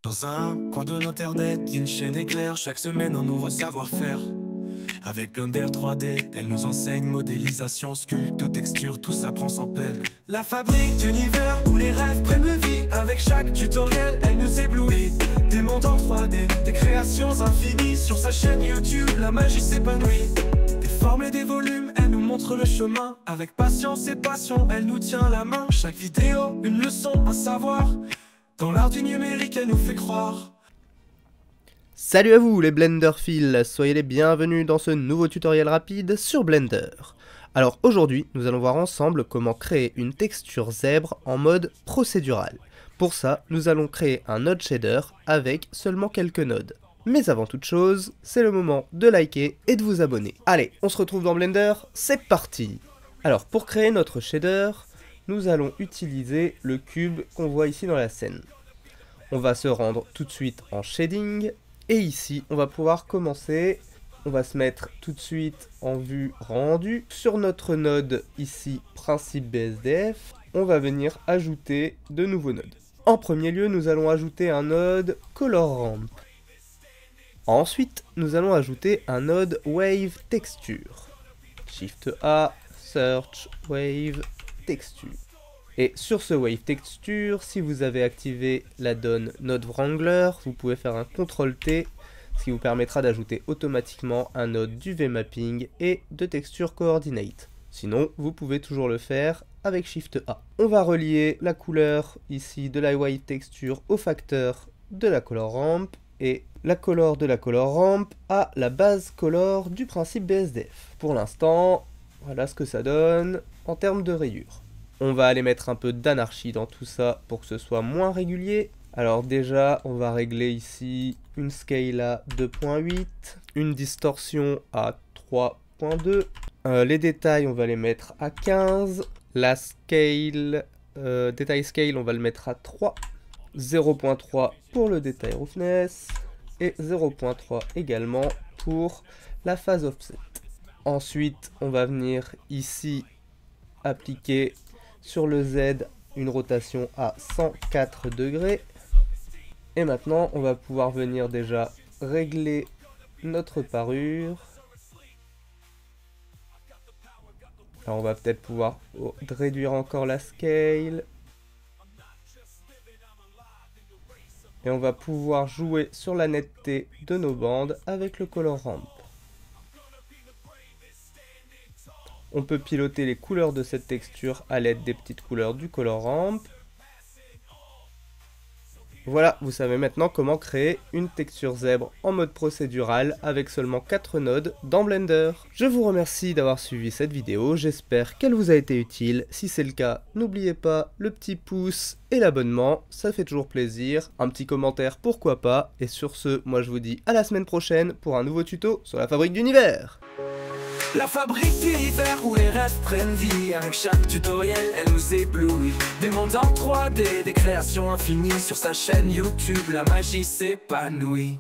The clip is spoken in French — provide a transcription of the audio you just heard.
Dans un coin de l'internet, une chaîne éclair chaque semaine un nouveau savoir-faire. Avec Blender 3D, elle nous enseigne modélisation, sculpte, texture, tout ça prend sans peine. La fabrique d'univers où les rêves prennent vie. Avec chaque tutoriel, elle nous éblouit. Des mondes en 3D, des créations infinies. Sur sa chaîne YouTube, la magie s'épanouit. Des formes et des volumes, elle nous montre le chemin. Avec patience et passion, elle nous tient la main. Chaque vidéo, une leçon, un savoir. Dans l'art du numérique, elle nous fait croire. Salut à vous les Blenderphiles, soyez les bienvenus dans ce nouveau tutoriel rapide sur Blender. Alors aujourd'hui, nous allons voir ensemble comment créer une texture zèbre en mode procédural. Pour ça, nous allons créer un node shader avec seulement quelques nodes. Mais avant toute chose, c'est le moment de liker et de vous abonner. Allez, on se retrouve dans Blender, c'est parti! Alors pour créer notre shader, nous allons utiliser le cube qu'on voit ici dans la scène. On va se rendre tout de suite en shading. Et ici, on va pouvoir commencer, on va se mettre tout de suite en vue rendue. Sur notre node ici, principe BSDF, on va venir ajouter de nouveaux nodes. En premier lieu, nous allons ajouter un node Color Ramp. Ensuite, nous allons ajouter un node Wave Texture. Shift A, Search, Wave, Texture. Et sur ce Wave Texture, si vous avez activé la donne Node Wrangler, vous pouvez faire un CTRL-T, ce qui vous permettra d'ajouter automatiquement un node d'UV Mapping et de Texture Coordinate. Sinon, vous pouvez toujours le faire avec Shift A. On va relier la couleur ici de la Wave Texture au facteur de la Color Ramp et la color de la Color Ramp à la base color du principe BSDF. Pour l'instant, voilà ce que ça donne en termes de rayures. On va aller mettre un peu d'anarchie dans tout ça pour que ce soit moins régulier. Alors déjà, on va régler ici une scale à 2.8, une distorsion à 3.2. Les détails, on va les mettre à 15. La scale, détail scale, on va le mettre à 3. 0.3 pour le détail roughness et 0.3 également pour la phase offset. Ensuite, on va venir ici appliquer sur le Z une rotation à 104 degrés. Et maintenant, on va pouvoir venir déjà régler notre parure. Alors on va peut-être pouvoir réduire encore la scale. Et on va pouvoir jouer sur la netteté de nos bandes avec le Color Ramp. On peut piloter les couleurs de cette texture à l'aide des petites couleurs du Color Ramp. Voilà, vous savez maintenant comment créer une texture zèbre en mode procédural avec seulement 4 nodes dans Blender. Je vous remercie d'avoir suivi cette vidéo, j'espère qu'elle vous a été utile. Si c'est le cas, n'oubliez pas le petit pouce et l'abonnement, ça fait toujours plaisir. Un petit commentaire, pourquoi pas. Et sur ce, moi je vous dis à la semaine prochaine pour un nouveau tuto sur la fabrique d'univers. La fabrique d'univers où les rêves prennent vie. Avec chaque tutoriel, elle nous éblouit. Des mondes en 3D, des créations infinies. Sur sa chaîne YouTube, la magie s'épanouit.